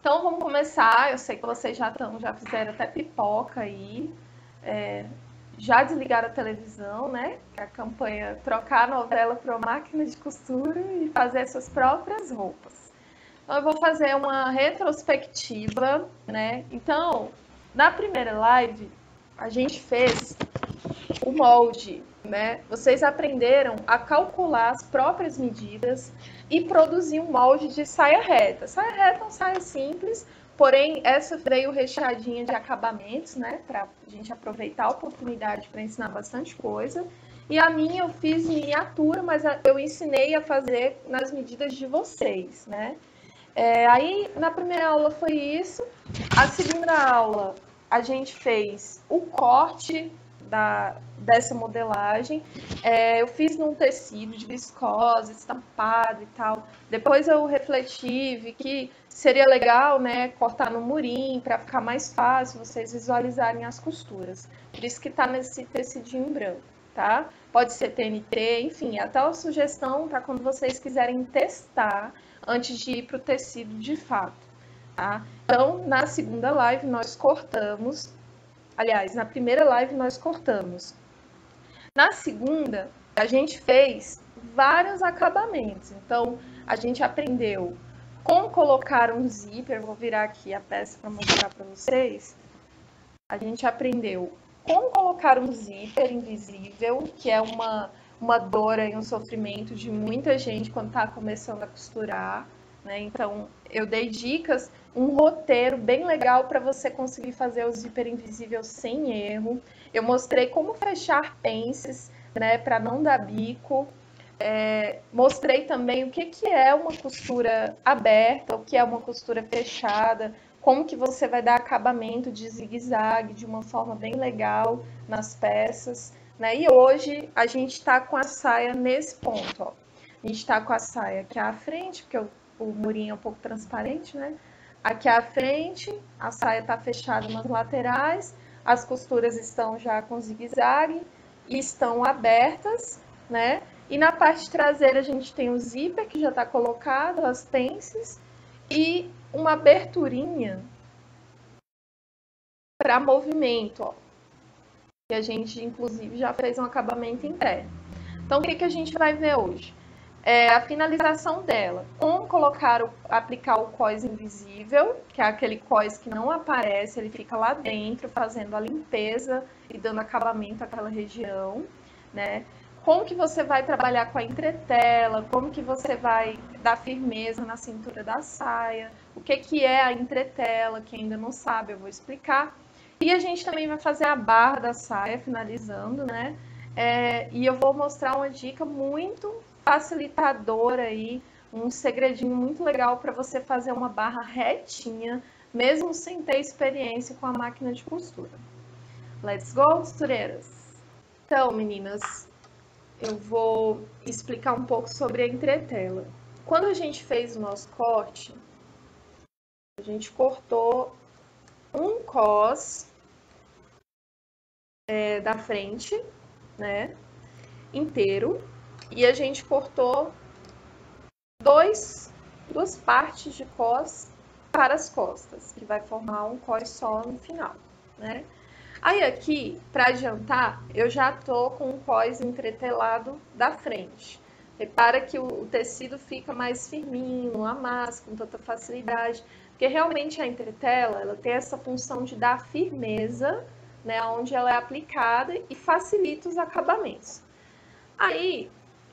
Então vamos começar. Eu sei que vocês já fizeram até pipoca aí, já desligaram a televisão, né? Que a campanha trocar a novela para uma máquina de costura e fazer suas próprias roupas. Então eu vou fazer uma retrospectiva, né? Então, na primeira live a gente fez o molde, né? Vocês aprenderam a calcular as próprias medidas e produzir um molde de saia reta. Saia reta é uma saia simples, porém essa veio recheadinha de acabamentos, né? Para a gente aproveitar a oportunidade para ensinar bastante coisa. E a minha eu fiz miniatura, mas eu ensinei a fazer nas medidas de vocês, né? Aí na primeira aula foi isso. A segunda aula a gente fez o corte dessa modelagem. Eu fiz num tecido de viscose, estampado e tal. Depois eu refleti, vi que seria legal, né, cortar no murim para ficar mais fácil vocês visualizarem as costuras. Por isso que tá nesse tecidinho branco, tá? Pode ser TNT, enfim, até uma sugestão para quando vocês quiserem testar antes de ir para o tecido de fato, tá? Então, na segunda live nós cortamos. Aliás, na primeira live nós cortamos. Na segunda, a gente fez vários acabamentos. Então, a gente aprendeu como colocar um zíper. Vou virar aqui a peça para mostrar para vocês. A gente aprendeu como colocar um zíper invisível, que é uma dor e um sofrimento de muita gente quando está começando a costurar, né? Então, eu dei dicas, um roteiro bem legal para você conseguir fazer o zíper invisível sem erro. Eu mostrei como fechar pences, né, para não dar bico. Mostrei também o que é uma costura aberta, o que é uma costura fechada, como que você vai dar acabamento de zigue-zague de uma forma bem legal nas peças, né? E hoje a gente está com a saia nesse ponto, ó. A gente está com a saia aqui à frente, porque o murinho é um pouco transparente, né? Aqui à frente, a saia está fechada nas laterais, as costuras estão já com zigue-zague e estão abertas, né? E na parte traseira a gente tem o zíper que já está colocado, as pences e uma aberturinha para movimento, ó, que a gente inclusive já fez um acabamento interno. Então o que a gente vai ver hoje? A finalização dela, como aplicar o cós invisível, que é aquele cós que não aparece, ele fica lá dentro fazendo a limpeza e dando acabamento àquela região, né? Como que você vai trabalhar com a entretela, como que você vai dar firmeza na cintura da saia, o que é a entretela, quem ainda não sabe, eu vou explicar. E a gente também vai fazer a barra da saia, finalizando, né? E eu vou mostrar uma dica muito facilitadora aí, um segredinho muito legal para você fazer uma barra retinha, mesmo sem ter experiência com a máquina de costura. Let's go, costureiras! Então, meninas, eu vou explicar um pouco sobre a entretela. Quando a gente fez o nosso corte, a gente cortou um cós da frente, né, inteiro, e a gente cortou duas partes de cós para as costas, que vai formar um cós só no final, né? Aí aqui, para adiantar, eu já tô com um cós entretelado da frente. Repara que o tecido fica mais firminho, não amassa com tanta facilidade, porque realmente a entretela, ela tem essa função de dar firmeza, né, onde ela é aplicada e facilita os acabamentos. Aí,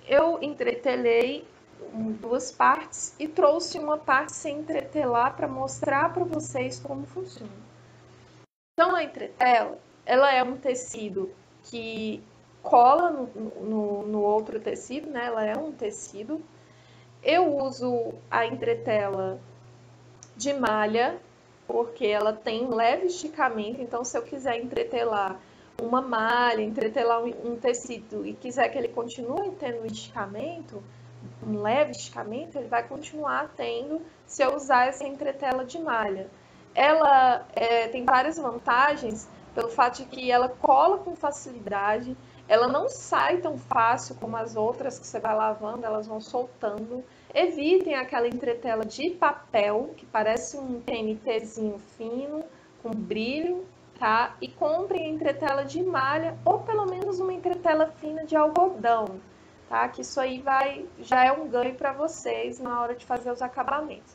eu entretelei duas partes e trouxe uma parte sem entretelar para mostrar para vocês como funciona. Então, a entretela, ela é um tecido que cola no outro tecido, né? Ela é um tecido. Eu uso a entretela de malha, porque ela tem um leve esticamento, então se eu quiser entretelar uma malha, entretelar um tecido e quiser que ele continue tendo um esticamento, um leve esticamento, ele vai continuar tendo se eu usar essa entretela de malha. Ela tem várias vantagens pelo fato de que ela cola com facilidade, ela não sai tão fácil como as outras que você vai lavando, elas vão soltando. Evitem aquela entretela de papel, que parece um TNTzinho fino, com brilho, tá? E comprem entretela de malha, ou pelo menos uma entretela fina de algodão, tá? Que isso aí já é um ganho para vocês na hora de fazer os acabamentos.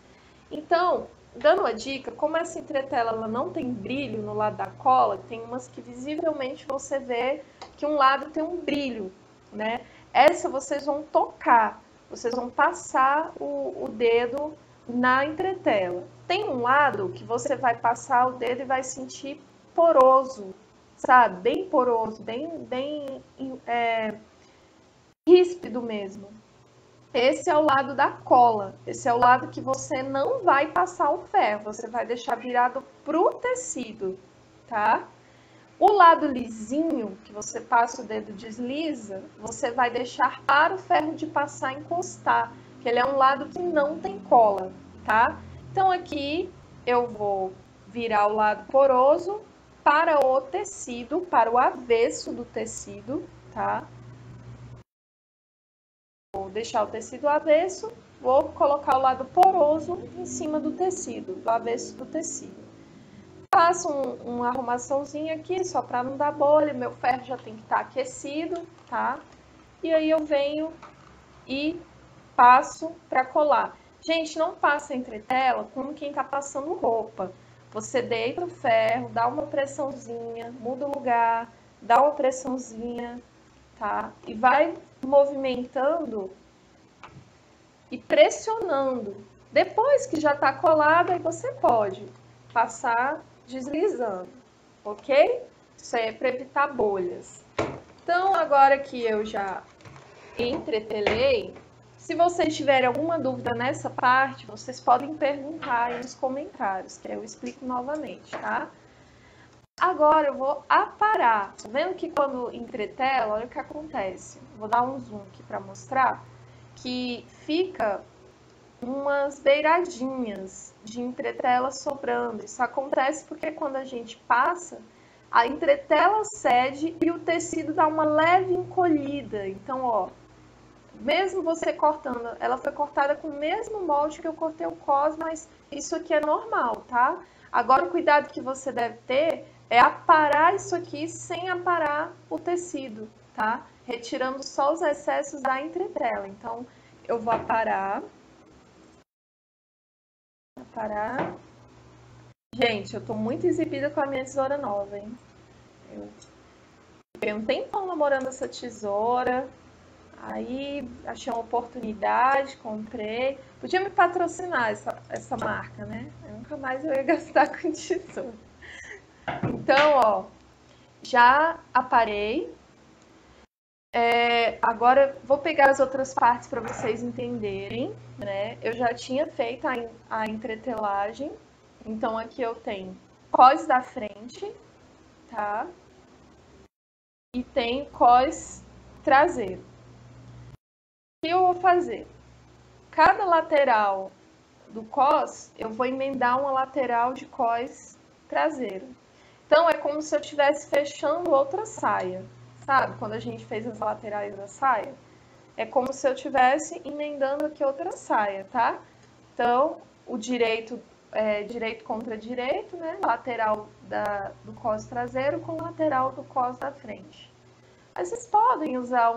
Então, dando a dica, como essa entretela ela não tem brilho no lado da cola, tem umas que visivelmente você vê que um lado tem um brilho, né? Essa vocês vão tocar, vocês vão passar o dedo na entretela. Tem um lado que você vai passar o dedo e vai sentir poroso, sabe? Bem poroso, bem ríspido mesmo. Esse é o lado da cola. Esse é o lado que você não vai passar o ferro. Você vai deixar virado pro tecido, tá? O lado lisinho, que você passa o dedo desliza, você vai deixar para o ferro de passar encostar, que ele é um lado que não tem cola, tá? Então aqui eu vou virar o lado poroso para o tecido, para o avesso do tecido, tá? Vou deixar o tecido avesso, vou colocar o lado poroso em cima do tecido, do avesso do tecido. Faço uma arrumaçãozinha aqui, só para não dar bolha, meu ferro já tem que estar aquecido, tá? E aí eu venho e passo para colar. Gente, não passa entretela como quem tá passando roupa. Você deita o ferro, dá uma pressãozinha, muda o lugar, dá uma pressãozinha, tá? E vai movimentando e pressionando. Depois que já tá colado, aí você pode passar deslizando, ok? Isso aí é para evitar bolhas. Então, agora que eu já entretelei, se vocês tiverem alguma dúvida nessa parte, vocês podem perguntar aí nos comentários, que eu explico novamente, tá? Agora eu vou aparar. Tá vendo que quando entretela, olha o que acontece. Vou dar um zoom aqui para mostrar que fica umas beiradinhas de entretela sobrando. Isso acontece porque quando a gente passa, a entretela cede e o tecido dá uma leve encolhida. Então, ó, mesmo você cortando, ela foi cortada com o mesmo molde que eu cortei o cos, mas isso aqui é normal, tá? Agora, o cuidado que você deve ter é aparar isso aqui sem aparar o tecido, tá? Retirando só os excessos da entretela. Então, eu vou aparar. Gente, eu tô muito exibida com a minha tesoura nova, hein? Eu fiquei um tempão namorando essa tesoura. Aí achei uma oportunidade, comprei. Podia me patrocinar essa marca, né? Eu nunca mais eu ia gastar com tesoura. Então, ó, já aparei. Agora vou pegar as outras partes para vocês entenderem, né? Eu já tinha feito a entretelagem. Então aqui eu tenho cós da frente, tá? E tem cós traseiro. O que eu vou fazer? Cada lateral do cós, eu vou emendar uma lateral de cós traseiro. Então, é como se eu estivesse fechando outra saia, sabe? Quando a gente fez as laterais da saia, é como se eu estivesse emendando aqui outra saia, tá? Então, o direito contra direito, né? Lateral do cós traseiro com lateral do cós da frente. Mas vocês podem usar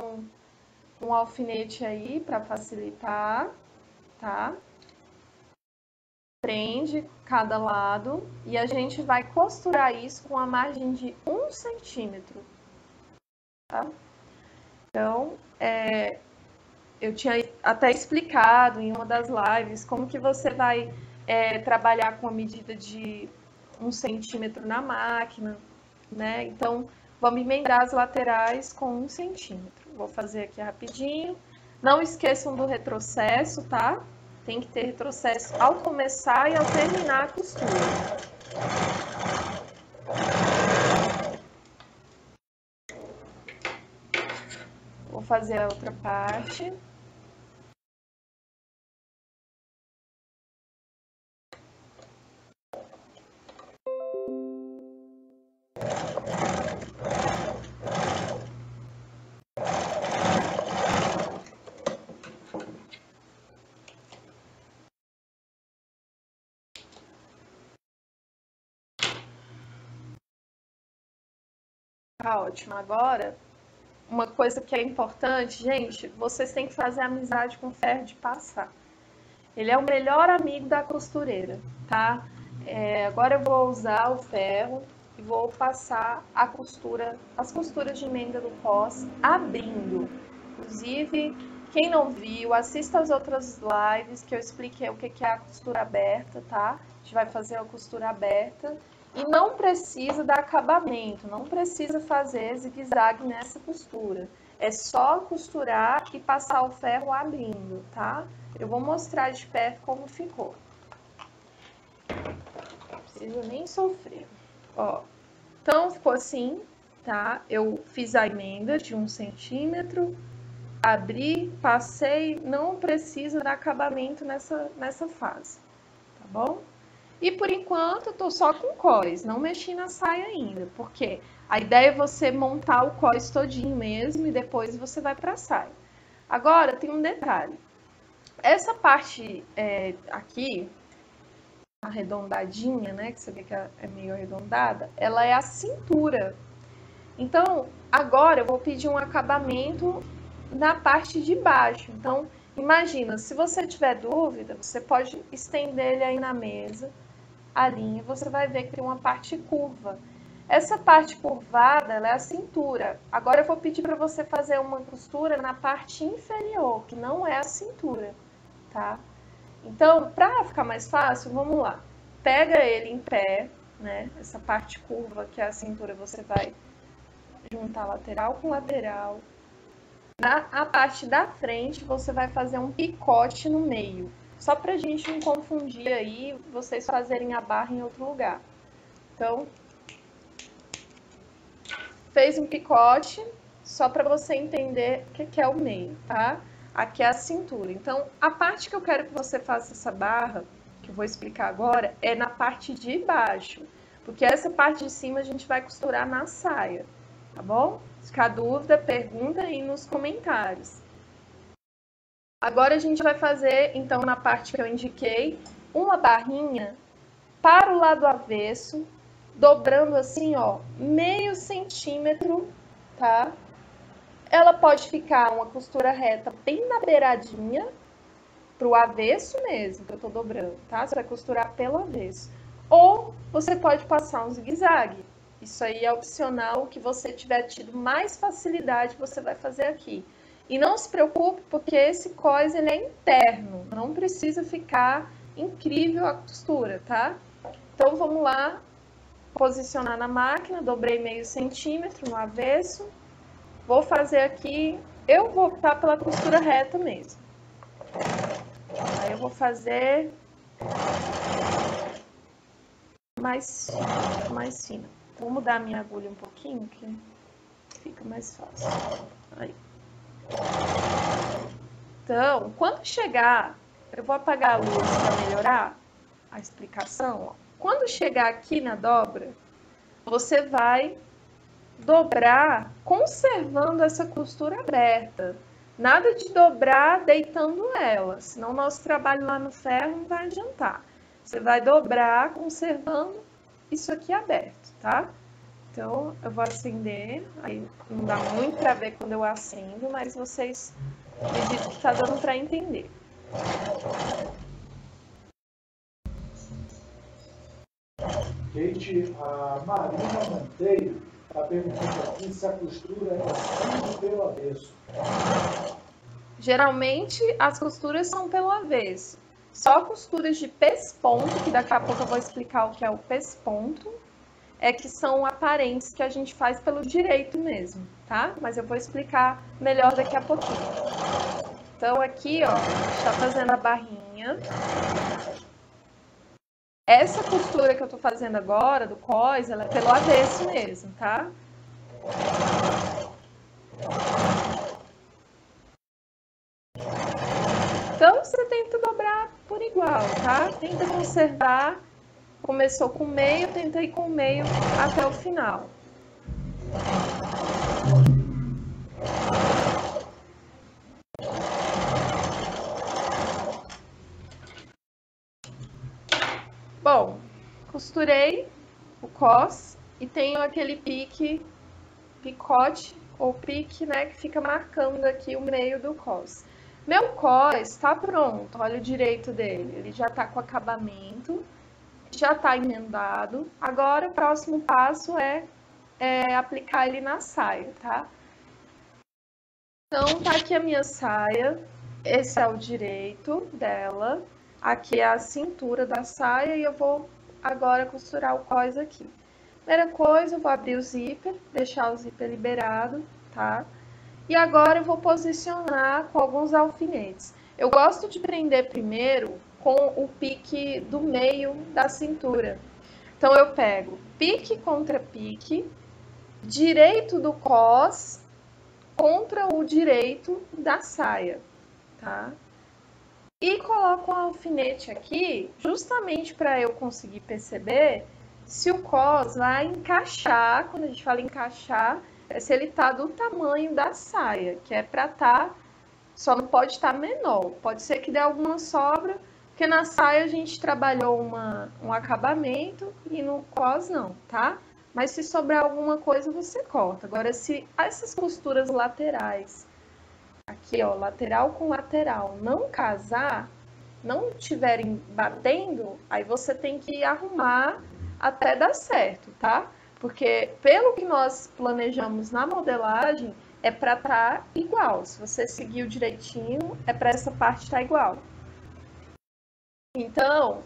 um alfinete aí para facilitar, tá? Prende cada lado e a gente vai costurar isso com a margem de 1 centímetro, tá? Então, eu tinha até explicado em uma das lives como que você vai trabalhar com a medida de 1 centímetro na máquina, né? Então, vamos emendar as laterais com 1 centímetro. Vou fazer aqui rapidinho. Não esqueçam do retrocesso, tá? Tem que ter retrocesso ao começar e ao terminar a costura. Vou fazer a outra parte. Tá ótimo. Agora, uma coisa que é importante, gente, vocês têm que fazer amizade com o ferro de passar. Ele é o melhor amigo da costureira, tá? Agora eu vou usar o ferro e vou passar a costura, as costuras de emenda do cos abrindo. Inclusive, quem não viu, assista as outras lives que eu expliquei o que é a costura aberta, tá? A gente vai fazer a costura aberta e não precisa dar acabamento, não precisa fazer zigue-zague nessa costura. É só costurar e passar o ferro abrindo, tá? Eu vou mostrar de perto como ficou. Não precisa nem sofrer. Ó, então ficou assim, tá? Eu fiz a emenda de 1 centímetro, abri, passei, não precisa dar acabamento nessa fase, tá bom? E por enquanto eu tô só com cós, não mexi na saia ainda, porque a ideia é você montar o cós todinho mesmo e depois você vai pra saia. Agora tem um detalhe. Essa parte aqui, arredondadinha, né, que você vê que é meio arredondada, ela é a cintura. Então, agora eu vou pedir um acabamento na parte de baixo. Então, imagina, se você tiver dúvida, você pode estender ele aí na mesa, a linha, você vai ver que tem uma parte curva. Essa parte curvada, ela é a cintura. Agora eu vou pedir para você fazer uma costura na parte inferior, que não é a cintura, tá? Então, para ficar mais fácil, vamos lá. Pega ele em pé, né? Essa parte curva, que é a cintura, você vai juntar lateral com lateral. A parte da frente, você vai fazer um picote no meio. Só pra gente não confundir aí, vocês fazerem a barra em outro lugar. Então, fez um picote, só para você entender o que é o meio, tá? Aqui é a cintura. Então, a parte que eu quero que você faça essa barra, que eu vou explicar agora, é na parte de baixo. Porque essa parte de cima a gente vai costurar na saia, tá bom? Se ficar dúvida, pergunta aí nos comentários. Agora a gente vai fazer, então, na parte que eu indiquei, uma barrinha para o lado avesso, dobrando assim, ó, meio centímetro, tá? Ela pode ficar uma costura reta bem na beiradinha, pro avesso mesmo, que eu tô dobrando, tá? Você vai costurar pelo avesso. Ou você pode passar um zigue-zague. Isso aí é opcional, o que você tiver tido mais facilidade, você vai fazer aqui. E não se preocupe, porque esse cós, ele é interno, não precisa ficar incrível a costura, tá? Então, vamos lá, posicionar na máquina, dobrei meio centímetro no avesso. Vou fazer aqui, eu vou optar pela costura reta mesmo. Aí eu vou fazer mais fina. Vou mudar a minha agulha um pouquinho, que fica mais fácil. Aí. Então, quando chegar, eu vou apagar a luz para melhorar a explicação. Ó. Quando chegar aqui na dobra, você vai dobrar conservando essa costura aberta. Nada de dobrar deitando ela, senão nosso trabalho lá no ferro não vai adiantar. Você vai dobrar conservando isso aqui aberto, tá? Então, eu vou acender, aí não dá muito para ver quando eu acendo, mas vocês acredito que tá dando para entender. Kate, a Marina Monteiro está perguntando aqui se a costura é sempre pelo avesso. Geralmente, as costuras são pelo avesso. Só costuras de pesponto, que daqui a pouco eu vou explicar o que é o pesponto, é que são aparentes, que a gente faz pelo direito mesmo, tá? Mas eu vou explicar melhor daqui a pouquinho. Então, aqui, ó, a gente tá fazendo a barrinha. Essa costura que eu tô fazendo agora, do cós, ela é pelo avesso mesmo, tá? Então, você tenta dobrar por igual, tá? Tenta conservar. Começou com meio, tenta ir com meio até o final. Bom, costurei o cós e tenho aquele pique picote ou pique, né, que fica marcando aqui o meio do cos. Meu cos está pronto, olha o direito dele, ele já está com acabamento, já está emendado. Agora o próximo passo é aplicar ele na saia, tá? Então tá aqui a minha saia, esse é o direito dela, aqui é a cintura da saia e eu vou agora costurar o cos aqui. Primeira coisa, eu vou abrir o zíper, deixar o zíper liberado, tá? E agora eu vou posicionar com alguns alfinetes. Eu gosto de prender primeiro com o pique do meio da cintura. Então eu pego pique contra pique, direito do cos contra o direito da saia, tá? E coloco um alfinete aqui, justamente para eu conseguir perceber se o cos vai encaixar, quando a gente fala encaixar, é se ele tá do tamanho da saia, que é para tá, só não pode estar menor. Pode ser que dê alguma sobra, porque na saia a gente trabalhou um acabamento e no cos não, tá? Mas se sobrar alguma coisa, você corta. Agora, se essas costuras laterais, aqui ó, lateral com lateral, não casar, não estiverem batendo, aí você tem que arrumar até dar certo, tá? Porque pelo que nós planejamos na modelagem, é para estar igual. Se você seguiu direitinho, é para essa parte estar igual. Então,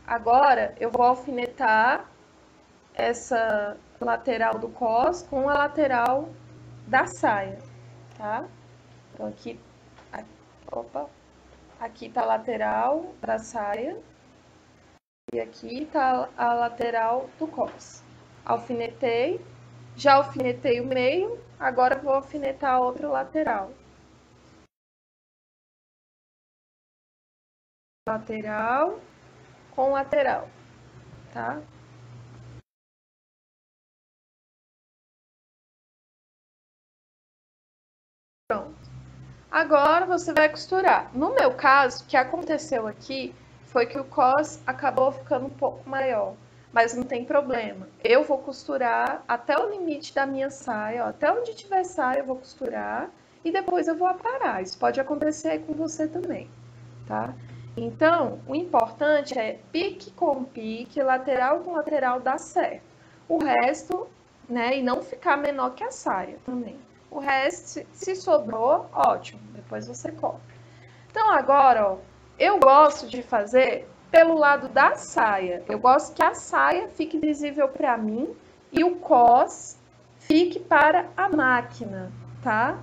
agora eu vou alfinetar essa lateral do cos com a lateral da saia, tá? Então aqui, aqui tá a lateral da saia e aqui tá a lateral do cos. Alfinetei, já alfinetei o meio, agora vou alfinetar a outra lateral. Lateral com lateral, tá? Pronto. Agora você vai costurar. No meu caso, o que aconteceu aqui foi que o cos acabou ficando um pouco maior, mas não tem problema. Eu vou costurar até o limite da minha saia, ó, até onde tiver saia eu vou costurar e depois eu vou aparar. Isso pode acontecer com você também, tá? Então, o importante é pique com pique, lateral com lateral dá certo. O resto, né, e não ficar menor que a saia também. O resto, se sobrou, ótimo, depois você corta. Então agora, ó, eu gosto de fazer pelo lado da saia. Eu gosto que a saia fique visível para mim e o cos fique para a máquina, tá?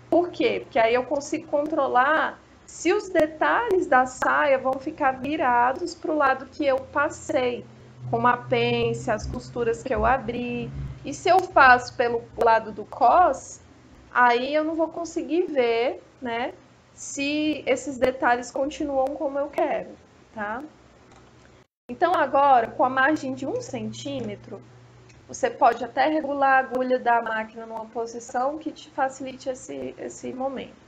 Por quê? Porque aí eu consigo controlar se os detalhes da saia vão ficar virados para o lado que eu passei, como a pence, as costuras que eu abri. E se eu faço pelo lado do cos, aí eu não vou conseguir ver, né, se esses detalhes continuam como eu quero, tá? Então agora, com a margem de 1 centímetro, você pode até regular a agulha da máquina numa posição que te facilite esse momento.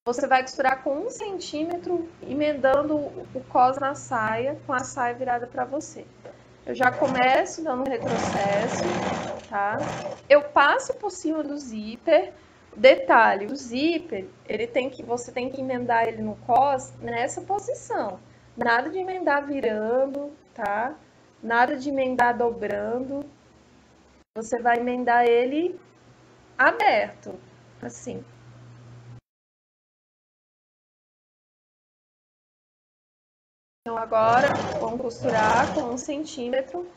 Você vai costurar com 1 centímetro, emendando o cos na saia, com a saia virada para você. Eu já começo dando um retrocesso, tá? Eu passo por cima do zíper. Detalhe, o zíper, você tem que emendar ele no cos nessa posição. Nada de emendar virando, tá? Nada de emendar dobrando. Você vai emendar ele aberto, assim. Então agora, vamos costurar com 1 centímetro,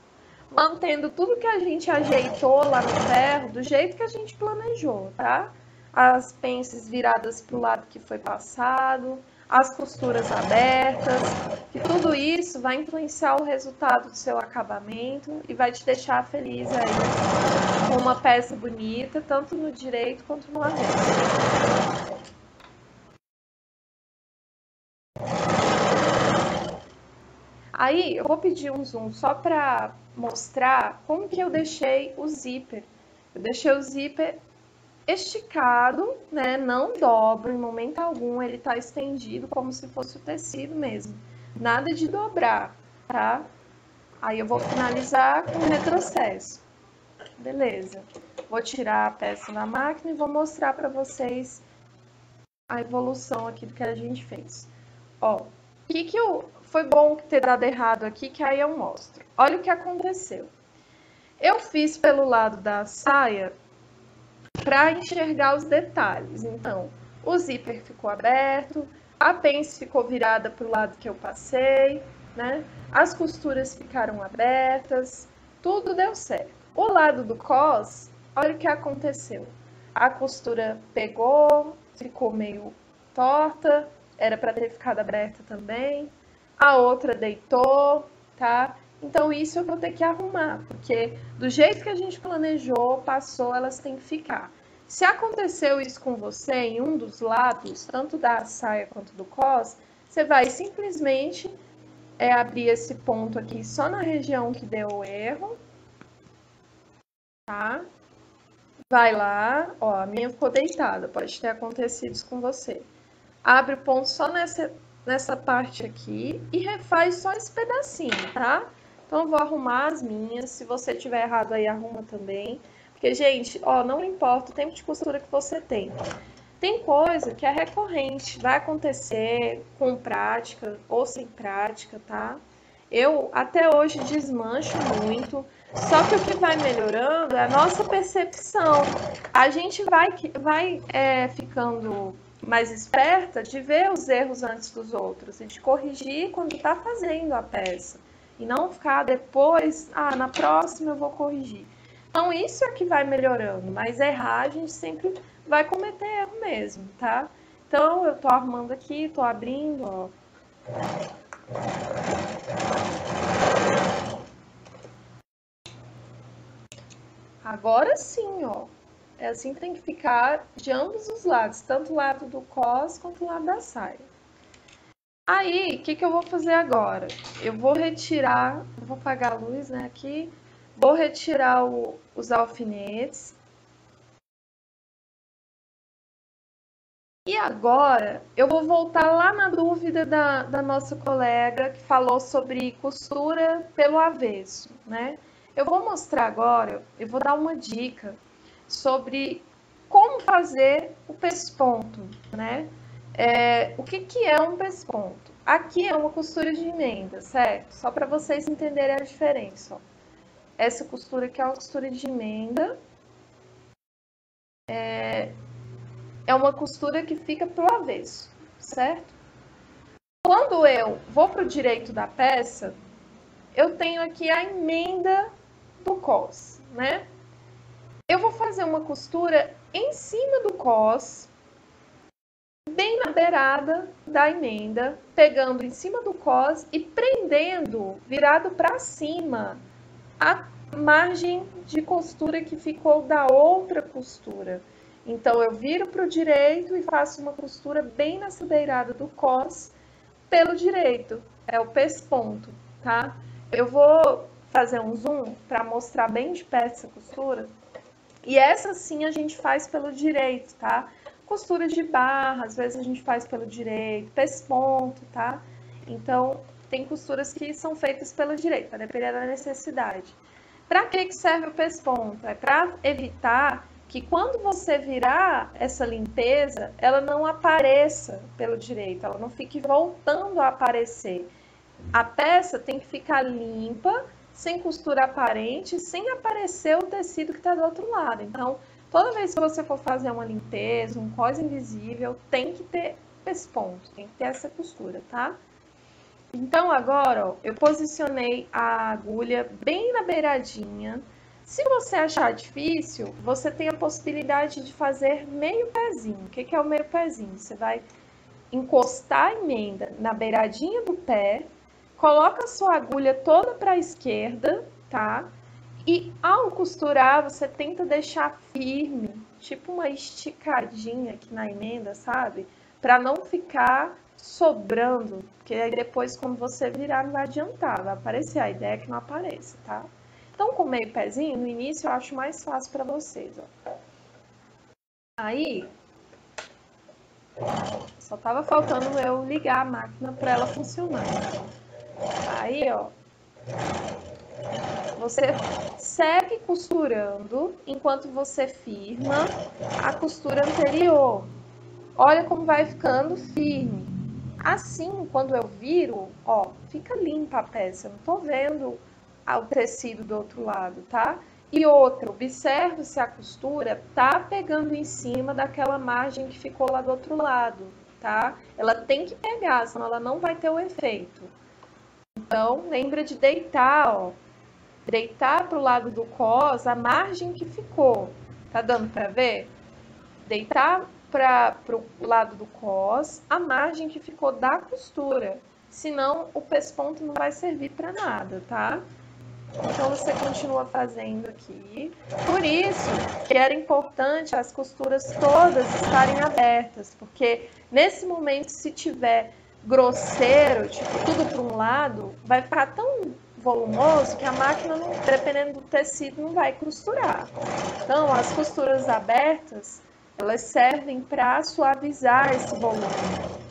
mantendo tudo que a gente ajeitou lá no ferro, do jeito que a gente planejou, tá? As pences viradas para o lado que foi passado, as costuras abertas, que tudo isso vai influenciar o resultado do seu acabamento e vai te deixar feliz aí com uma peça bonita, tanto no direito quanto no avesso. Aí eu vou pedir um zoom só para mostrar como que eu deixei o zíper. Eu deixei o zíper esticado, né? Não dobra em momento algum, ele tá estendido como se fosse o tecido mesmo. Nada de dobrar, tá? Aí eu vou finalizar com retrocesso. Beleza. Vou tirar a peça da máquina e vou mostrar para vocês a evolução aqui do que a gente fez. Ó, foi bom ter dado errado aqui, que aí eu mostro. Olha o que aconteceu. Eu fiz pelo lado da saia para enxergar os detalhes. Então, o zíper ficou aberto, a pence ficou virada para o lado que eu passei, né? As costuras ficaram abertas, tudo deu certo. O lado do cos, olha o que aconteceu. A costura pegou, ficou meio torta, era para ter ficado aberta também. A outra deitou, tá? Então isso eu vou ter que arrumar, porque do jeito que a gente planejou, passou, elas têm que ficar. Se aconteceu isso com você em um dos lados, tanto da saia quanto do cos, você vai simplesmente abrir esse ponto aqui só na região que deu o erro, tá? Vai lá, ó, a minha ficou deitada, pode ter acontecido isso com você. Abre o ponto só nessa parte aqui e refaz só esse pedacinho, tá? Então, eu vou arrumar as minhas. Se você tiver errado aí, arruma também. Porque, gente, ó, não importa o tempo de costura que você tem. Tem coisa que é recorrente, vai acontecer com prática ou sem prática, tá? Eu, até hoje, desmancho muito. Só que o que vai melhorando é a nossa percepção. A gente vai ficando mais esperta de ver os erros antes dos outros e de corrigir quando está fazendo a peça. E não ficar depois, na próxima eu vou corrigir. Então, isso é que vai melhorando, mas errar a gente sempre vai cometer erro mesmo, tá? Então, eu tô arrumando aqui, tô abrindo, ó. Agora sim, ó. É assim que tem que ficar de ambos os lados, tanto o lado do cos quanto o lado da saia. Aí, o que eu vou fazer agora? Eu vou retirar, eu vou apagar a luz, né, aqui. Vou retirar os alfinetes. E agora, eu vou voltar lá na dúvida da nossa colega que falou sobre costura pelo avesso, né? Eu vou mostrar agora, eu vou dar uma dica sobre como fazer o pesponto, né? O que é um pesponto? Aqui é uma costura de emenda, certo? Só para vocês entenderem a diferença, ó. Essa costura aqui é uma costura de emenda. É uma costura que fica pro avesso, certo? Quando eu vou pro direito da peça, eu tenho aqui a emenda do cos, né? Eu vou fazer uma costura em cima do cos, bem na beirada da emenda, pegando em cima do cos e prendendo, virado para cima, a margem de costura que ficou da outra costura. Então, eu viro para o direito e faço uma costura bem nessa beirada do cos pelo direito. É o pesponto, tá? Eu vou fazer um zoom para mostrar bem de perto essa costura. E essa sim a gente faz pelo direito, tá? Costura de barra, às vezes a gente faz pelo direito, pesponto, tá? Então, tem costuras que são feitas pelo direito, vai depender da necessidade. Para que serve o pesponto? É para evitar que quando você virar essa limpeza, ela não apareça pelo direito, ela não fique voltando a aparecer. A peça tem que ficar limpa, sem costura aparente, sem aparecer o tecido que está do outro lado. Então, toda vez que você for fazer uma limpeza, um cos invisível, tem que ter pesponto, tem que ter essa costura, tá? Então, agora, ó, eu posicionei a agulha bem na beiradinha. Se você achar difícil, você tem a possibilidade de fazer meio pezinho. O que é o meio pezinho? Você vai encostar a emenda na beiradinha do pé, coloca a sua agulha toda para a esquerda, tá? E ao costurar, você tenta deixar firme, tipo uma esticadinha aqui na emenda, sabe? Para não ficar sobrando, porque aí depois quando você virar não vai adiantar, vai aparecer, a ideia é que não apareça, tá? Então, com meio pezinho, no início eu acho mais fácil para vocês, ó. Aí, só tava faltando eu ligar a máquina para ela funcionar. Aí, ó, você segue costurando enquanto você firma a costura anterior. Olha como vai ficando firme. Assim, quando eu viro, ó, fica limpa a peça. Eu não tô vendo o tecido do outro lado, tá? E outra, observe se a costura tá pegando em cima daquela margem que ficou lá do outro lado, tá? Ela tem que pegar, senão ela não vai ter o efeito. Então, lembra de deitar, ó. Deitar pro lado do cos a margem que ficou. Tá dando para ver? Deitar para o lado do cos a margem que ficou da costura. Senão, o pesponto não vai servir para nada, tá? Então, você continua fazendo aqui. Por isso que era importante as costuras todas estarem abertas, porque nesse momento, se tiver grosseiro, tipo, tudo para um lado, vai ficar tão volumoso que a máquina, dependendo do tecido, não vai costurar. Então, as costuras abertas, elas servem para suavizar esse volume.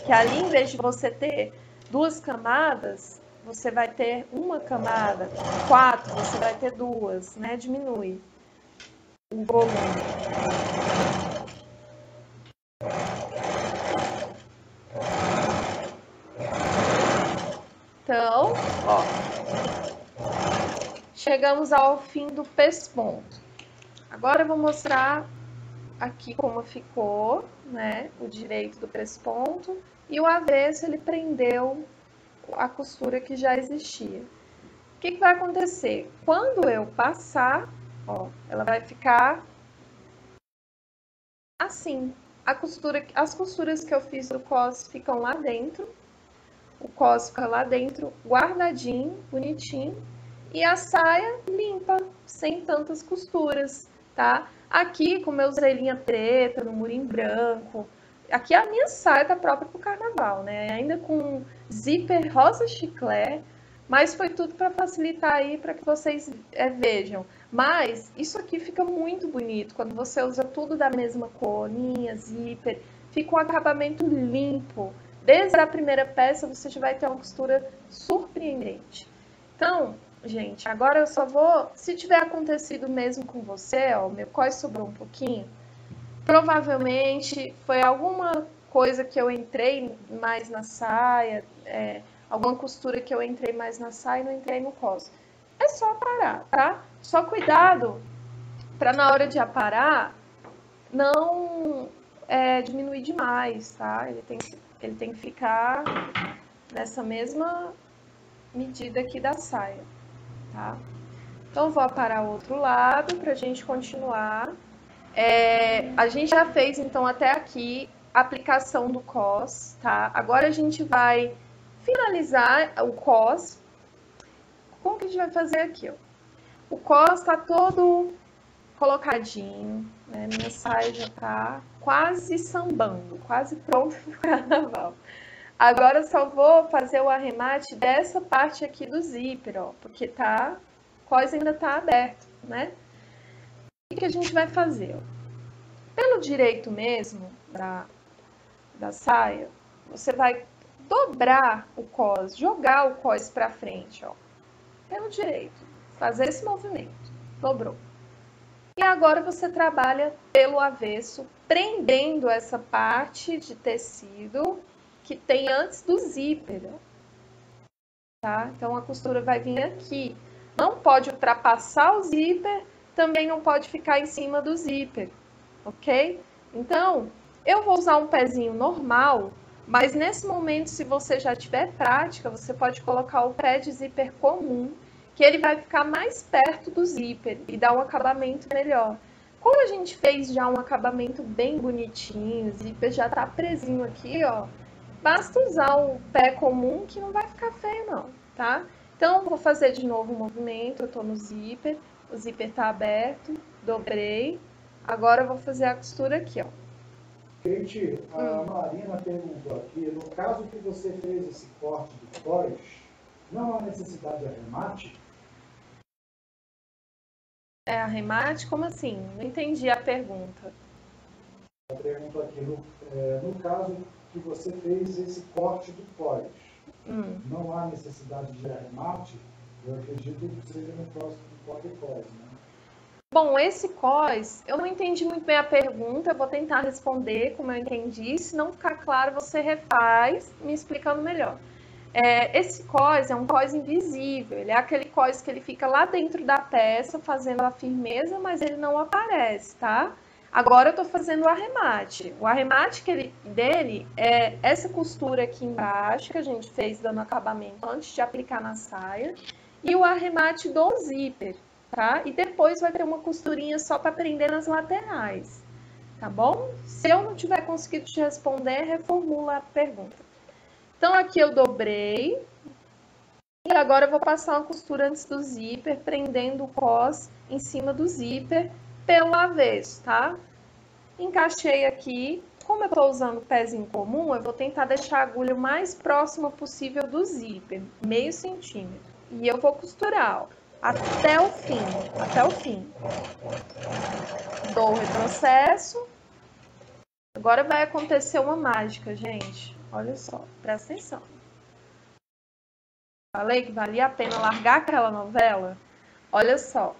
Que ali, em vez de você ter 2 camadas, você vai ter uma camada, 4, você vai ter 2, né? Diminui o volume. Então, ó, chegamos ao fim do pesponto. Agora eu vou mostrar aqui como ficou, né? O direito do pesponto e o avesso ele prendeu a costura que já existia. O que vai acontecer? Quando eu passar, ó, ela vai ficar assim. As costuras que eu fiz do cos ficam lá dentro. O cos fica lá dentro, guardadinho, bonitinho. E a saia limpa, sem tantas costuras, tá? Aqui com meus orelhinha preta, no murinho branco. Aqui a minha saia tá própria pro carnaval, né? Ainda com zíper rosa chiclete. Mas foi tudo para facilitar aí, para que vocês vejam. Mas isso aqui fica muito bonito quando você usa tudo da mesma cor, linha, zíper. Fica um acabamento limpo. Desde a primeira peça você já vai ter uma costura surpreendente. Então, gente, agora eu só vou... Se tiver acontecido mesmo com você, ó, meu cós sobrou um pouquinho, provavelmente foi alguma coisa que eu entrei mais na saia, alguma costura que eu entrei mais na saia e não entrei no cos. É só aparar, tá? Só cuidado para na hora de aparar não diminuir demais, tá? Ele tem que ficar nessa mesma medida aqui da saia, tá? Então, vou aparar o outro lado pra gente continuar. A gente já fez, então, até aqui a aplicação do cos, tá? Agora a gente vai finalizar o cos. Como que a gente vai fazer aqui, ó? O cos tá todo colocadinho, né? Minha saia já tá quase sambando, quase pronta pro carnaval. Agora eu só vou fazer o arremate dessa parte aqui do zíper, ó, porque o cos ainda tá aberto, né? O que a gente vai fazer? Pelo direito mesmo da saia, você vai dobrar o cos, jogar o cos para frente, ó. Pelo direito, fazer esse movimento. Dobrou. E agora você trabalha pelo avesso, prendendo essa parte de tecido que tem antes do zíper, tá? Então a costura vai vir aqui. Não pode ultrapassar o zíper, também não pode ficar em cima do zíper, ok? Então, eu vou usar um pezinho normal, mas nesse momento, se você já tiver prática, você pode colocar o pé de zíper comum, que ele vai ficar mais perto do zíper e dar um acabamento melhor. Como a gente fez já um acabamento bem bonitinho, o zíper já tá presinho aqui, ó, basta usar o pé comum que não vai ficar feio não, tá? Então, vou fazer de novo o movimento, eu tô no zíper, o zíper tá aberto, dobrei. Agora eu vou fazer a costura aqui, ó. Kate, a Marina perguntou aqui, no caso que você fez esse corte do cos, não há necessidade de arremate? Arremate? Como assim? Não entendi a pergunta. Ela perguntou aqui, no caso que você fez esse corte do cos, não há necessidade de arremate? Eu acredito que seja no próximo cós, né? Bom, esse cós, eu não entendi muito bem a pergunta, eu vou tentar responder como eu entendi. Se não ficar claro, você refaz, me explicando melhor. Esse cós é um cós invisível, ele é aquele cós que ele fica lá dentro da peça, fazendo a firmeza, mas ele não aparece, tá? Agora eu tô fazendo o arremate. O arremate dele é essa costura aqui embaixo, que a gente fez dando acabamento antes de aplicar na saia, e o arremate do zíper, tá? E depois vai ter uma costurinha só para prender nas laterais, tá bom? Se eu não tiver conseguido te responder, reformula a pergunta. Então, aqui eu dobrei. E agora eu vou passar uma costura antes do zíper, prendendo o cós em cima do zíper pelo avesso, tá? Encaixei aqui. Como eu estou usando pezinho comum, eu vou tentar deixar a agulha o mais próxima possível do zíper, meio centímetro. E eu vou costurar, ó, até o fim, até o fim. Dou o retrocesso. Agora vai acontecer uma mágica, gente. Olha só, presta atenção. Falei que valia a pena largar aquela novela? Olha só.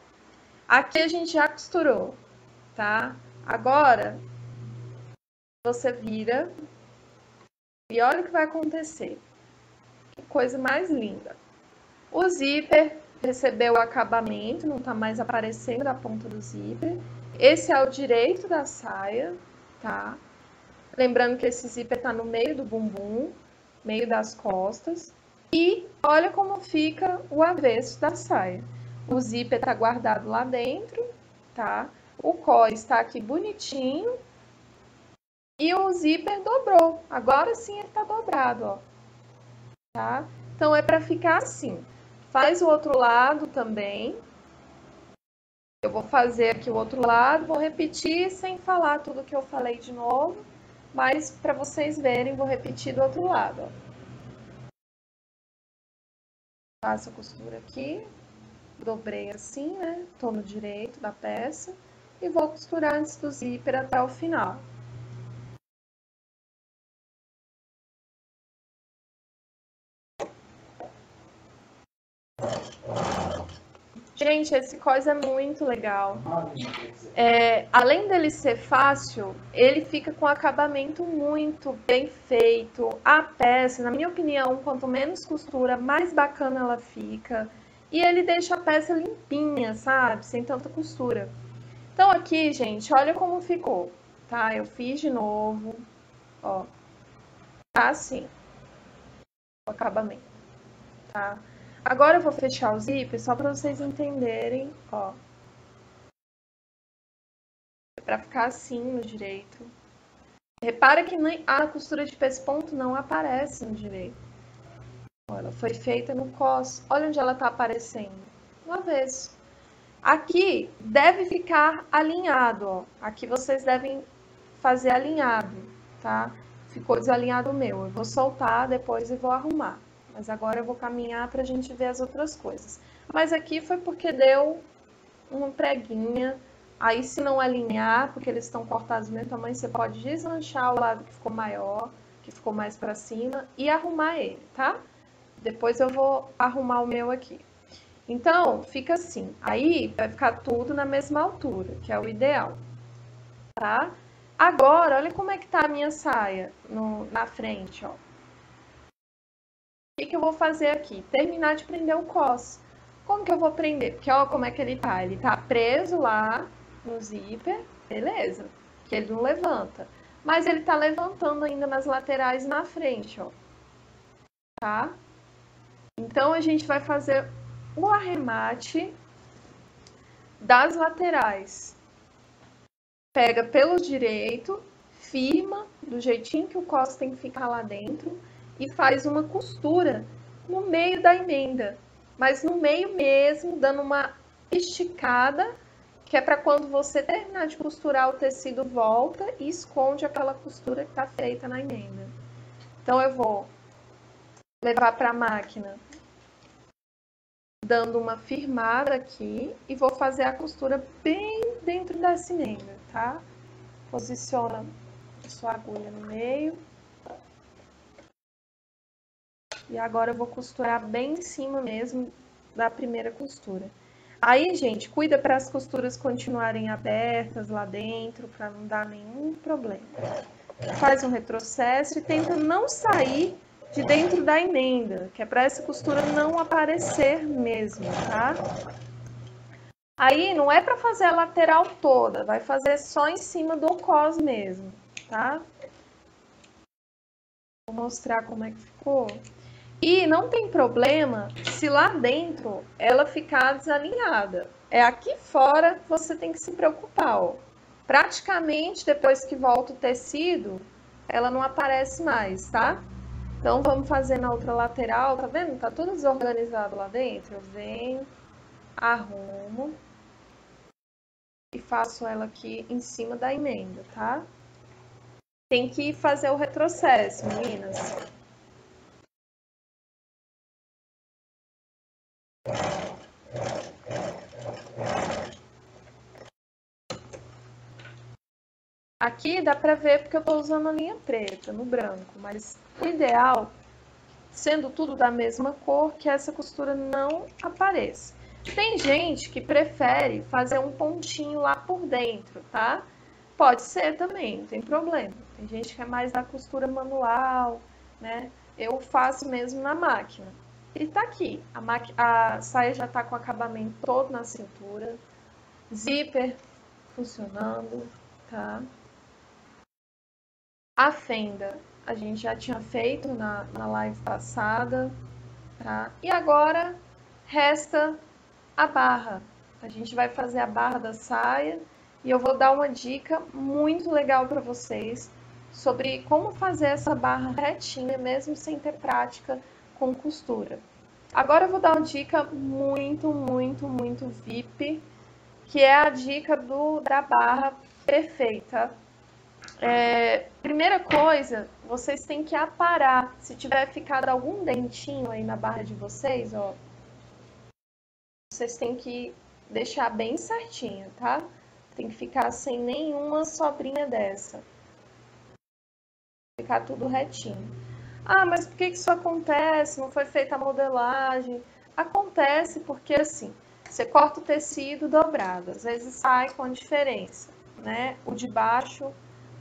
Aqui a gente já costurou, tá? Agora, você vira e olha o que vai acontecer. Que coisa mais linda. O zíper recebeu o acabamento, não tá mais aparecendo a ponta do zíper. Esse é o direito da saia, tá? Lembrando que esse zíper tá no meio do bumbum, meio das costas. E olha como fica o avesso da saia. O zíper tá guardado lá dentro, tá? O cós está aqui bonitinho. E o zíper dobrou. Agora sim ele tá dobrado, ó. Tá? Então é para ficar assim. Faz o outro lado também. Eu vou fazer aqui o outro lado, vou repetir sem falar tudo que eu falei de novo. Mas para vocês verem, vou repetir do outro lado, ó. Faço a costura aqui, dobrei assim, né? Tô no direito da peça e vou costurar antes do zíper até o final. Gente, esse cós é muito legal. Além dele ser fácil, ele fica com acabamento muito bem feito. A peça, na minha opinião, quanto menos costura, mais bacana ela fica. E ele deixa a peça limpinha, sabe? Sem tanta costura. Então aqui, gente, olha como ficou, tá? Eu fiz de novo, ó. Tá assim, o acabamento, tá? Agora eu vou fechar o zíper só para vocês entenderem, ó. Para ficar assim no direito. Repara que a costura de pesponto não aparece no direito. Ela foi feita no cós. Olha onde ela tá aparecendo. No avesso. Aqui deve ficar alinhado, ó. Aqui vocês devem fazer alinhado, tá? Ficou desalinhado o meu. Eu vou soltar depois e vou arrumar. Mas agora eu vou caminhar pra gente ver as outras coisas. Mas aqui foi porque deu uma preguinha. Aí, se não alinhar, porque eles estão cortados do mesmo tamanho, você pode deslanchar o lado que ficou maior, que ficou mais para cima, e arrumar ele, tá? Depois eu vou arrumar o meu aqui. Então, fica assim. Aí, vai ficar tudo na mesma altura, que é o ideal, tá? Agora, olha como é que tá a minha saia na frente, ó. O que eu vou fazer aqui? Terminar de prender o cós. Como que eu vou prender? Porque olha como é que ele tá. Ele tá preso lá no zíper, beleza, que ele não levanta. Mas ele tá levantando ainda nas laterais e na frente, ó. Tá? Então, a gente vai fazer o arremate das laterais. Pega pelo direito, firma, do jeitinho que o cós tem que ficar lá dentro, e faz uma costura no meio da emenda. Mas no meio mesmo, dando uma esticada, que é para quando você terminar de costurar, o tecido volta e esconde aquela costura que está feita na emenda. Então, eu vou levar para a máquina, dando uma firmada aqui, e vou fazer a costura bem dentro dessa emenda, tá? Posiciona a sua agulha no meio. E agora eu vou costurar bem em cima mesmo da primeira costura. Aí, gente, cuida para as costuras continuarem abertas lá dentro, para não dar nenhum problema. Faz um retrocesso e tenta não sair de dentro da emenda, que é para essa costura não aparecer mesmo, tá? Aí, não é para fazer a lateral toda, vai fazer só em cima do cos mesmo, tá? Vou mostrar como é que ficou. E não tem problema se lá dentro ela ficar desalinhada. É aqui fora que você tem que se preocupar, ó. Praticamente, depois que volta o tecido, ela não aparece mais, tá? Então, vamos fazer na outra lateral, tá vendo? Tá tudo desorganizado lá dentro. Eu venho, arrumo e faço ela aqui em cima da emenda, tá? Tem que fazer o retrocesso, meninas. Aqui dá pra ver porque eu tô usando a linha preta no branco, mas o ideal, sendo tudo da mesma cor, que essa costura não apareça. Tem gente que prefere fazer um pontinho lá por dentro, tá? Pode ser também, não tem problema. Tem gente que é mais da costura manual, né? Eu faço mesmo na máquina. E tá aqui, a saia já tá com o acabamento todo na cintura, zíper funcionando, tá? A fenda a gente já tinha feito na live passada, tá? E agora resta a barra. A gente vai fazer a barra da saia e eu vou dar uma dica muito legal para vocês sobre como fazer essa barra retinha, mesmo sem ter prática com costura. Agora eu vou dar uma dica muito VIP, que é a dica da barra perfeita. Primeira coisa, vocês têm que aparar. Se tiver ficado algum dentinho aí na barra de vocês, ó, vocês têm que deixar bem certinho, tá? Tem que ficar sem nenhuma sobrinha dessa. Ficar tudo retinho. Ah, mas por que isso acontece? Não foi feita a modelagem? Acontece porque, assim, você corta o tecido dobrado. Às vezes sai com diferença, né? O de baixo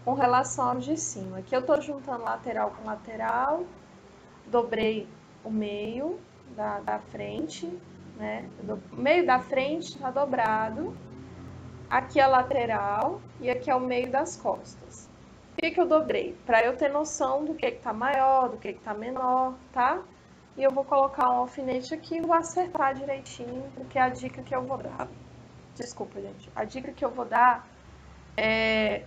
com relação ao de cima. Aqui eu tô juntando lateral com lateral, dobrei o meio da frente, né? O meio da frente tá dobrado, aqui é a lateral e aqui é o meio das costas. Por que eu dobrei? Para eu ter noção do que tá maior, do que tá menor, tá? E eu vou colocar um alfinete aqui e vou acertar direitinho, porque é a dica que eu vou dar. Desculpa, gente. A dica que eu vou dar é: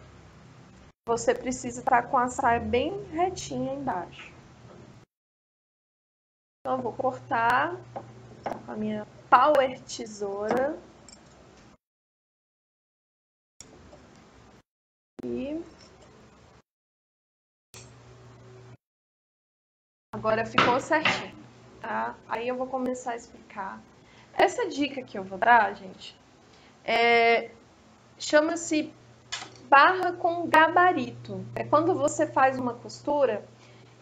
você precisa estar com a saia bem retinha embaixo. Então, eu vou cortar com a minha Power Tesoura. E agora ficou certinho, tá? Aí eu vou começar a explicar. Essa dica que eu vou dar, gente, chama-se barra com gabarito. É quando você faz uma costura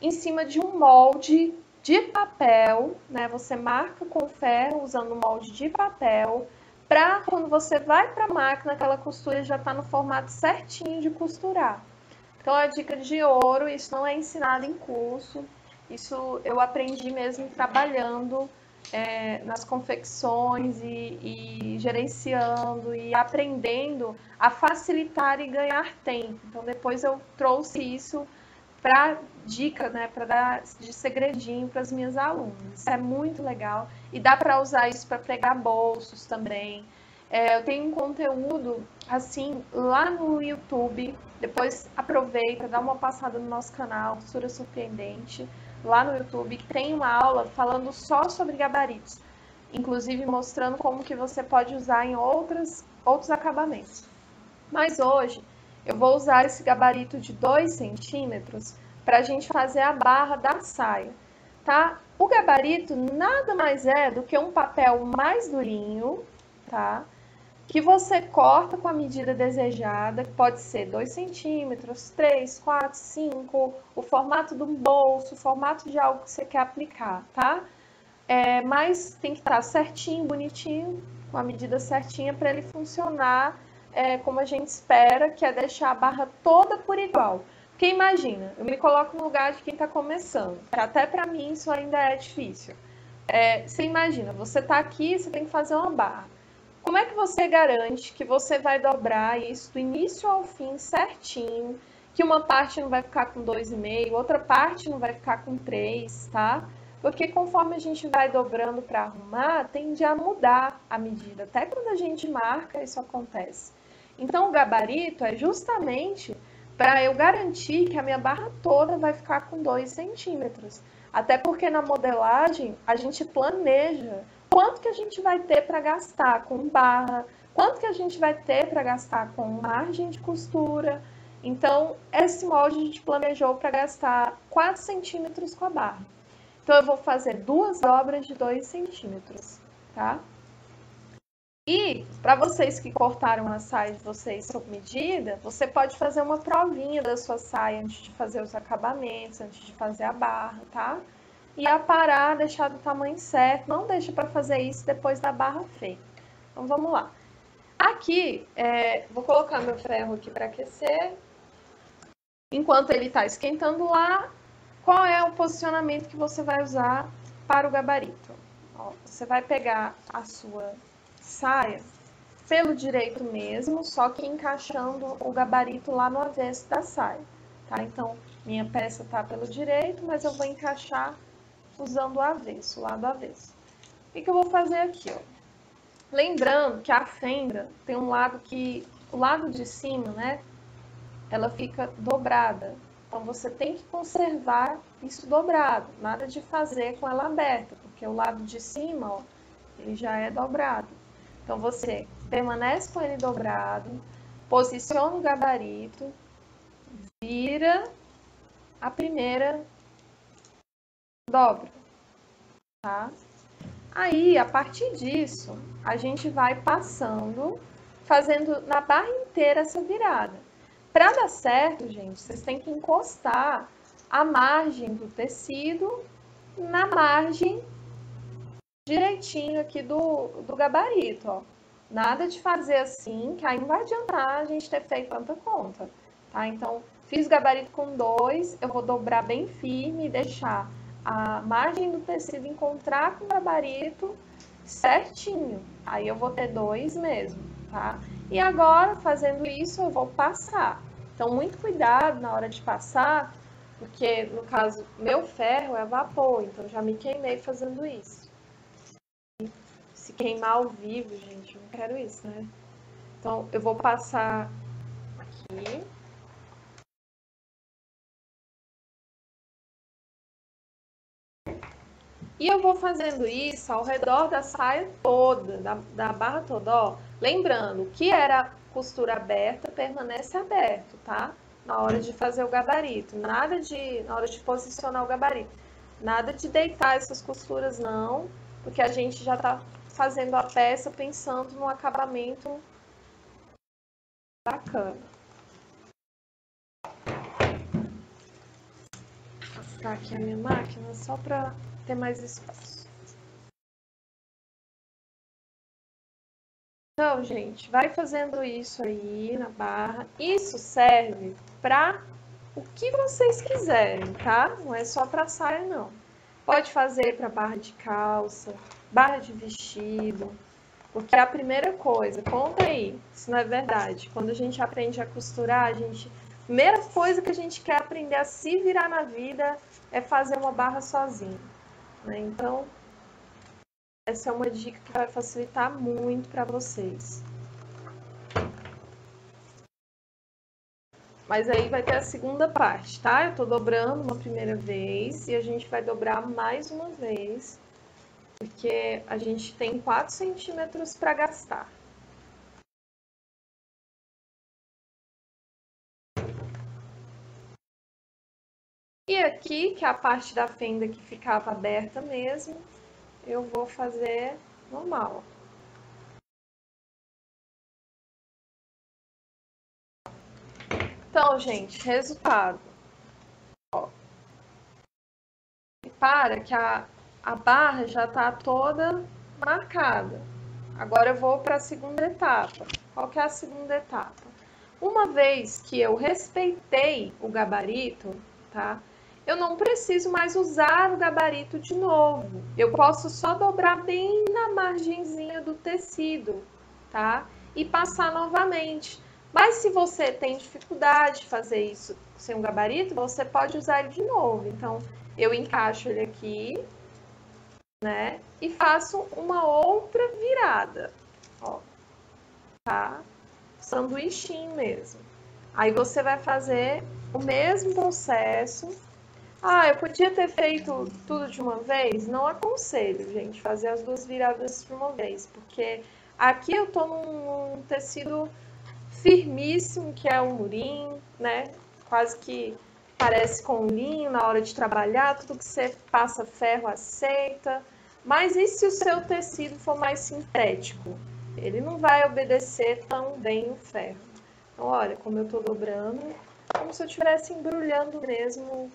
em cima de um molde de papel, né? Você marca com ferro usando um molde de papel, para quando você vai para a máquina, aquela costura já está no formato certinho de costurar. Então, é a dica de ouro, isso não é ensinado em curso, isso eu aprendi mesmo trabalhando nas confecções e gerenciando e aprendendo a facilitar e ganhar tempo. Então, depois eu trouxe isso para dica, né, para dar de segredinho para as minhas alunas. Isso é muito legal e dá para usar isso para pregar bolsos também. Eu tenho um conteúdo assim lá no YouTube. Depois aproveita, dá uma passada no nosso canal Costura Surpreendente lá no YouTube, que tem uma aula falando só sobre gabaritos, inclusive mostrando como que você pode usar em outros acabamentos. Mas hoje eu vou usar esse gabarito de 2 centímetros para a gente fazer a barra da saia, tá? O gabarito nada mais é do que um papel mais durinho, tá? Que você corta com a medida desejada, que pode ser 2 centímetros, 3, 4, 5, o formato de um bolso, o formato de algo que você quer aplicar, tá? mas tem que estar certinho, bonitinho, com a medida certinha para ele funcionar como a gente espera, que é deixar a barra toda por igual. Porque imagina, eu me coloco no lugar de quem está começando, que até para mim isso ainda é difícil. Você imagina, você está aqui, você tem que fazer uma barra. Como é que você garante que você vai dobrar isso do início ao fim certinho, que uma parte não vai ficar com 2,5, outra parte não vai ficar com 3, tá? Porque conforme a gente vai dobrando para arrumar, tende a mudar a medida. Até quando a gente marca, isso acontece. Então, o gabarito é justamente para eu garantir que a minha barra toda vai ficar com 2 centímetros. Até porque na modelagem, a gente planeja quanto que a gente vai ter para gastar com barra, quanto que a gente vai ter para gastar com margem de costura. Então, esse molde a gente planejou para gastar 4 centímetros com a barra. Então, eu vou fazer 2 dobras de 2 centímetros, tá? E, para vocês que cortaram a saia de vocês sob medida, você pode fazer uma provinha da sua saia antes de fazer os acabamentos, antes de fazer a barra, tá? E aparar, deixar do tamanho certo. Não deixa para fazer isso depois da barra feita. Então, vamos lá. Aqui, vou colocar meu ferro aqui para aquecer. Enquanto ele está esquentando lá, qual é o posicionamento que você vai usar para o gabarito? Ó, você vai pegar a sua saia pelo direito mesmo, só que encaixando o gabarito lá no avesso da saia, tá? Então, minha peça tá pelo direito, mas eu vou encaixar usando o avesso, o lado avesso. O que eu vou fazer aqui, ó? Lembrando que a fenda tem um lado que, o lado de cima, né, ela fica dobrada. Então, você tem que conservar isso dobrado, nada de fazer com ela aberta, porque o lado de cima, ó, ele já é dobrado. Então, você permanece com ele dobrado, posiciona o gabarito, vira a primeira dobra, tá? Aí, a partir disso, a gente vai passando, fazendo na barra inteira essa virada. Para dar certo, gente, vocês têm que encostar a margem do tecido na margem direitinho aqui do gabarito, ó. Nada de fazer assim, que aí não vai adiantar a gente ter feito tanta conta, tá? Então, fiz o gabarito com 2, eu vou dobrar bem firme e deixar a margem do tecido encontrar com o gabarito certinho. Aí eu vou ter 2 mesmo, tá? E agora, fazendo isso, eu vou passar. Então, muito cuidado na hora de passar, porque, no caso, meu ferro é a vapor, então já me queimei fazendo isso. Se queimar ao vivo, gente, eu não quero isso, né? Então, eu vou passar aqui. E eu vou fazendo isso ao redor da saia toda, da barra toda, ó. Lembrando, que era costura aberta, permanece aberto, tá? Na hora de fazer o gabarito. Nada de, na hora de posicionar o gabarito. Nada de deitar essas costuras, não, porque a gente já tá fazendo a peça pensando no acabamento bacana. Vou afastar aqui a minha máquina só para ter mais espaço. Então, gente, vai fazendo isso aí na barra. Isso serve para o que vocês quiserem, tá? Não é só para saia, não. Pode fazer para barra de calça, barra de vestido, porque é a primeira coisa, conta aí, se não é verdade. Quando a gente aprende a costurar, a primeira coisa que a gente quer aprender a se virar na vida é fazer uma barra sozinho, né? Então, essa é uma dica que vai facilitar muito para vocês. Mas aí vai ter a segunda parte, tá? Eu tô dobrando uma primeira vez e a gente vai dobrar mais uma vez, porque a gente tem 4 centímetros para gastar. E aqui, que é a parte da fenda que ficava aberta mesmo, eu vou fazer normal. Então, gente, resultado. Ó, para que a a barra já está toda marcada. Agora eu vou para a segunda etapa. Qual que é a segunda etapa? Uma vez que eu respeitei o gabarito, tá? Eu não preciso mais usar o gabarito de novo. Eu posso só dobrar bem na margenzinha do tecido, tá? E passar novamente. Mas se você tem dificuldade de fazer isso sem um gabarito, você pode usar ele de novo. Então, eu encaixo ele aqui, né? E faço uma outra virada, ó, tá? Sanduichinho mesmo. Aí você vai fazer o mesmo processo. Ah, eu podia ter feito tudo de uma vez? Não aconselho, gente, fazer as duas viradas de uma vez, porque aqui eu tô num tecido firmíssimo, que é o murim, né? Quase que parece com linho na hora de trabalhar, tudo que você passa ferro aceita. Mas e se o seu tecido for mais sintético? Ele não vai obedecer tão bem o ferro. Então, olha, como eu tô dobrando, como se eu estivesse embrulhando mesmo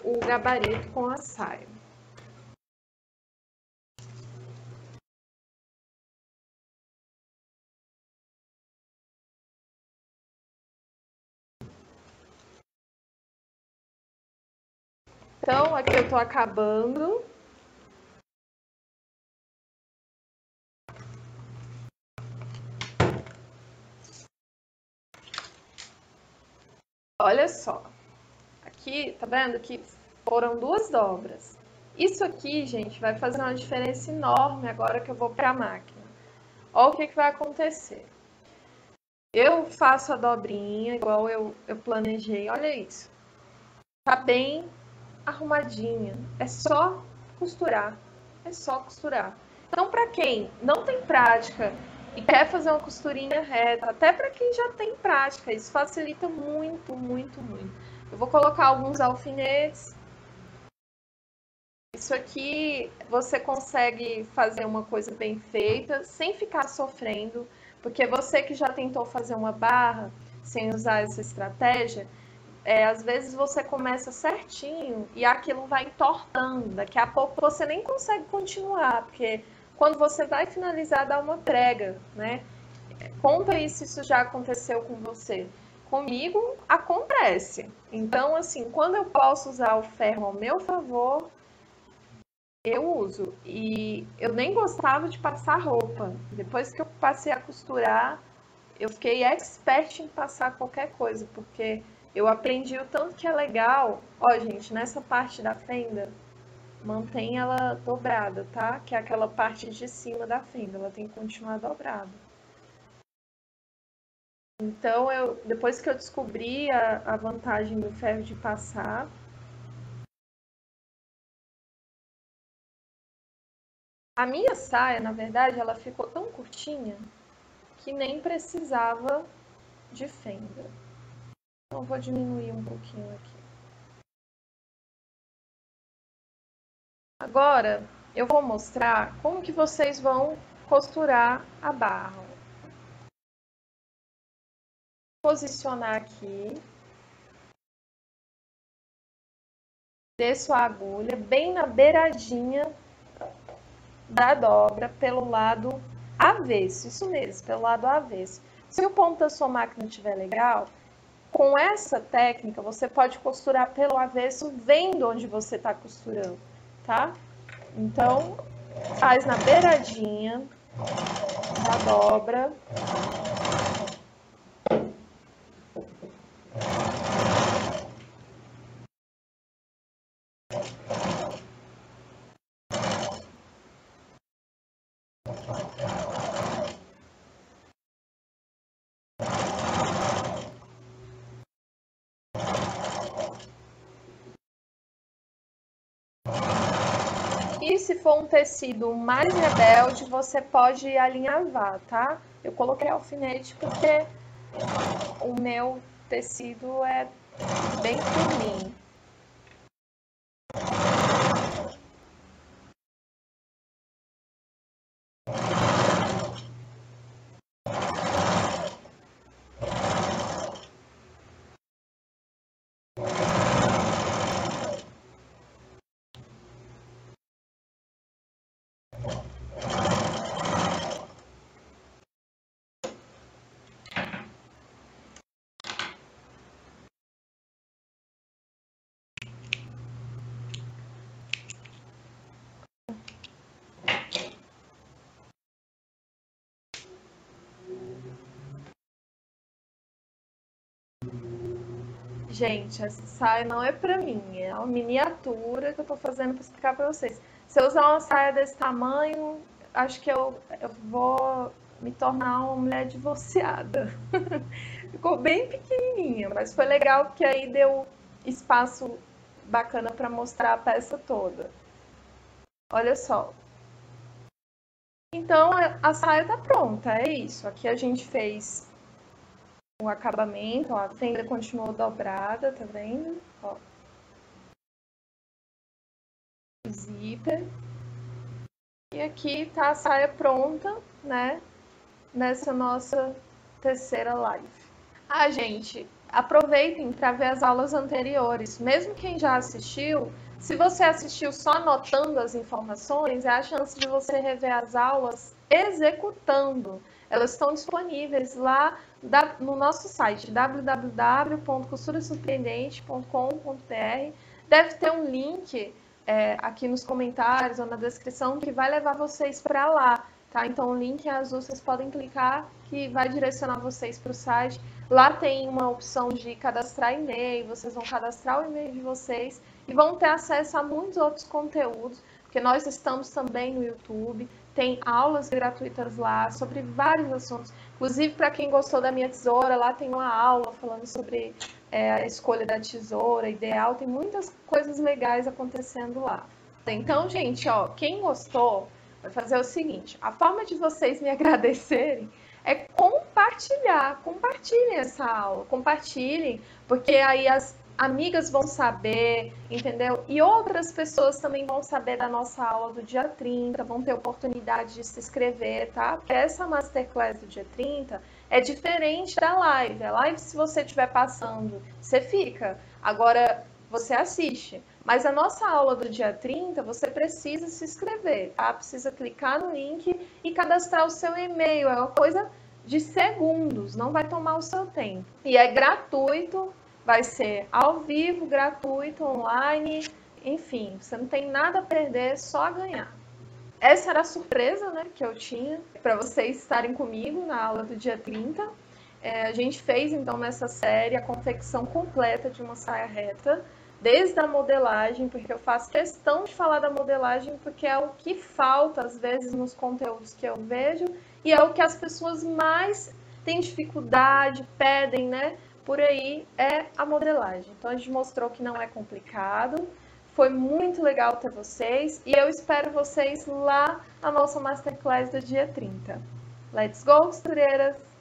o gabarito com a saia. Então, aqui eu tô acabando. Olha só. Aqui, tá vendo que foram duas dobras. Isso aqui, gente, vai fazer uma diferença enorme agora que eu vou para a máquina. Olha o que vai acontecer. Eu faço a dobrinha igual eu planejei. Olha isso. Tá bem arrumadinha. É só costurar. É só costurar. Então, para quem não tem prática e quer fazer uma costurinha reta, até para quem já tem prática, isso facilita muito, muito, muito. Eu vou colocar alguns alfinetes. Isso aqui você consegue fazer uma coisa bem feita sem ficar sofrendo, porque você que já tentou fazer uma barra sem usar essa estratégia, às vezes você começa certinho e aquilo vai entortando. Daqui a pouco você nem consegue continuar, porque quando você vai finalizar dá uma prega, né? Conta aí se isso já aconteceu com você. Comigo acontece. Então, assim, quando eu posso usar o ferro ao meu favor, eu uso. E eu nem gostava de passar roupa. Depois que eu passei a costurar, eu fiquei expert em passar qualquer coisa, porque eu aprendi o tanto que é legal. Ó, gente, nessa parte da fenda, mantém ela dobrada, tá? Que é aquela parte de cima da fenda, ela tem que continuar dobrada. Então, depois que eu descobri a vantagem do ferro de passar, a minha saia, na verdade, ela ficou tão curtinha que nem precisava de fenda. Então, vou diminuir um pouquinho aqui. Agora, eu vou mostrar como que vocês vão costurar a barra. Posicionar aqui. Desço a agulha bem na beiradinha da dobra, pelo lado avesso. Isso mesmo, pelo lado avesso. Se o ponto da sua máquina estiver legal, com essa técnica, você pode costurar pelo avesso, vendo onde você está costurando, tá? Então, faz na beiradinha da dobra. E se for um tecido mais rebelde, você pode alinhavar, tá? Eu coloquei alfinete porque o meu tecido é bem firminho. Gente, essa saia não é pra mim, é uma miniatura que eu tô fazendo pra explicar pra vocês. Se eu usar uma saia desse tamanho, acho que eu vou me tornar uma mulher divorciada. Ficou bem pequenininha, mas foi legal porque aí deu espaço bacana pra mostrar a peça toda. Olha só. Então a saia tá pronta, é isso. Aqui a gente fez o acabamento, ó, a fenda continuou dobrada, tá vendo? Ó. O zíper. E aqui tá a saia pronta, né? Nessa nossa terceira live. Ah, gente, aproveitem para ver as aulas anteriores. Mesmo quem já assistiu, se você assistiu só anotando as informações, é a chance de você rever as aulas executando. Elas estão disponíveis lá no nosso site www.costurasurpreendente.com.br. Deve ter um link aqui nos comentários ou na descrição que vai levar vocês para lá. Tá? Então o link é azul, vocês podem clicar que vai direcionar vocês para o site. Lá tem uma opção de cadastrar e-mail, vocês vão cadastrar o e-mail de vocês e vão ter acesso a muitos outros conteúdos, porque nós estamos também no YouTube, tem aulas gratuitas lá sobre vários assuntos. Inclusive, para quem gostou da minha tesoura, lá tem uma aula falando sobre a escolha da tesoura ideal, tem muitas coisas legais acontecendo lá. Então, gente, ó, quem gostou, vai fazer o seguinte, a forma de vocês me agradecerem é compartilhar, compartilhem essa aula, compartilhem, porque aí as amigas vão saber, entendeu? E outras pessoas também vão saber da nossa aula do dia 30, vão ter oportunidade de se inscrever, tá? Porque essa Masterclass do dia 30 é diferente da live. A live, se você estiver passando, você fica. Agora, você assiste. Mas a nossa aula do dia 30, você precisa se inscrever, tá? Precisa clicar no link e cadastrar o seu e-mail. É uma coisa de segundos, não vai tomar o seu tempo. E é gratuito, vai ser ao vivo, gratuito, online, enfim, você não tem nada a perder, só a ganhar. Essa era a surpresa, né, que eu tinha para vocês estarem comigo na aula do dia 30. A gente fez, então, nessa série, a confecção completa de uma saia reta, desde a modelagem, porque eu faço questão de falar da modelagem, porque é o que falta, às vezes, nos conteúdos que eu vejo, e é o que as pessoas mais têm dificuldade, pedem, né? Por aí, é a modelagem. Então, a gente mostrou que não é complicado, foi muito legal ter vocês, e eu espero vocês lá na nossa Masterclass do dia 30. Let's go, costureiras!